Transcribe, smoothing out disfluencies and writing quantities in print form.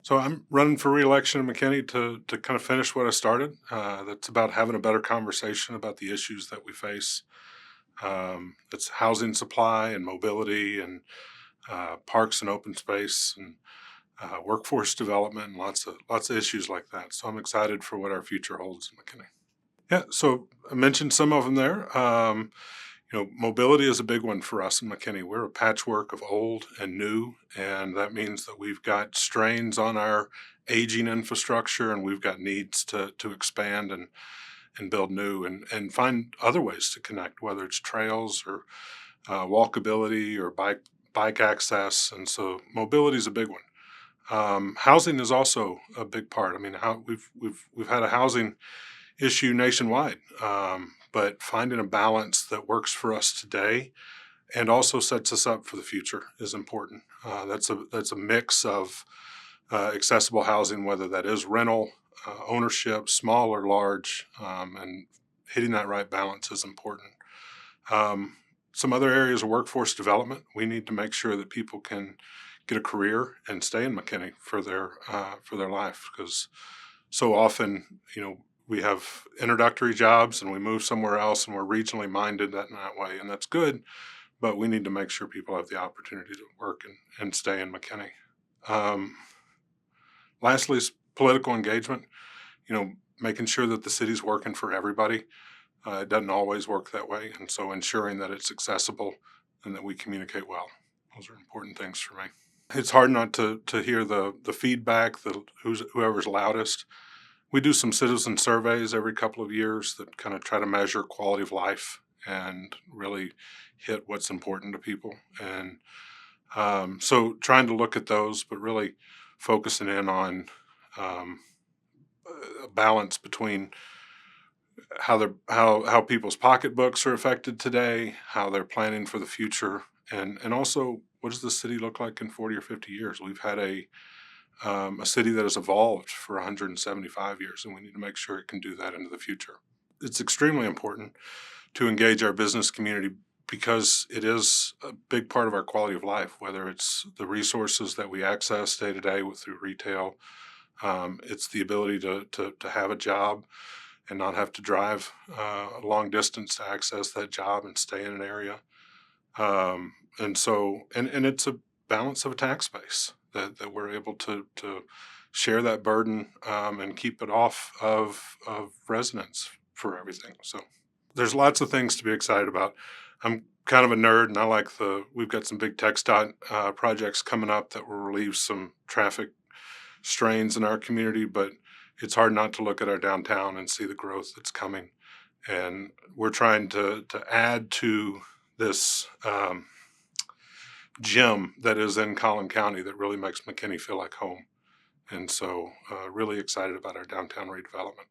So I'm running for reelection in McKinney to kind of finish what I started. That's about having a better conversation about the issues that we face. It's housing supply and mobility and parks and open space and workforce development and lots of issues like that. So I'm excited for what our future holds in McKinney. Yeah, so I mentioned some of them there. Mobility is a big one for us in McKinney. We're a patchwork of old and new, and that means that we've got strains on our aging infrastructure, and we've got needs to expand and build new and find other ways to connect, whether it's trails or walkability or bike access. And so mobility is a big one. Housing is also a big part. I mean, how we've had a housing issue nationwide. But finding a balance that works for us today and also sets us up for the future is important. That's a mix of accessible housing, whether that is rental, ownership, small or large, and hitting that right balance is important. Some other areas of workforce development, we need to make sure that people can get a career and stay in McKinney for their life, because so often, we have introductory jobs and we move somewhere else and we're regionally minded in that way, and that's good, but we need to make sure people have the opportunity to work and stay in McKinney. Um, Lastly is political engagement, making sure that the city's working for everybody. It doesn't always work that way, and so ensuring that it's accessible and that we communicate well. Those are important things for me. It's hard not to hear the feedback, whoever's loudest. We do some citizen surveys every couple of years that kind of try to measure quality of life and really hit what's important to people. And so trying to look at those, but really focusing in on a balance between how people's pocketbooks are affected today, how they're planning for the future, and also what does the city look like in 40 or 50 years? We've had a city that has evolved for 175 years, and we need to make sure it can do that into the future. It's extremely important to engage our business community because it is a big part of our quality of life, whether it's the resources that we access day to day through retail. It's the ability to have a job and not have to drive a long distance to access that job and stay in an area. And it's a balance of a tax base that we're able to share that burden and keep it off of residents for everything. So there's lots of things to be excited about. I'm kind of a nerd, and we've got some big tech projects coming up that will relieve some traffic strains in our community, but it's hard not to look at our downtown and see the growth that's coming. And we're trying to add to this gem that is in Collin County that really makes McKinney feel like home. And so really excited about our downtown redevelopment.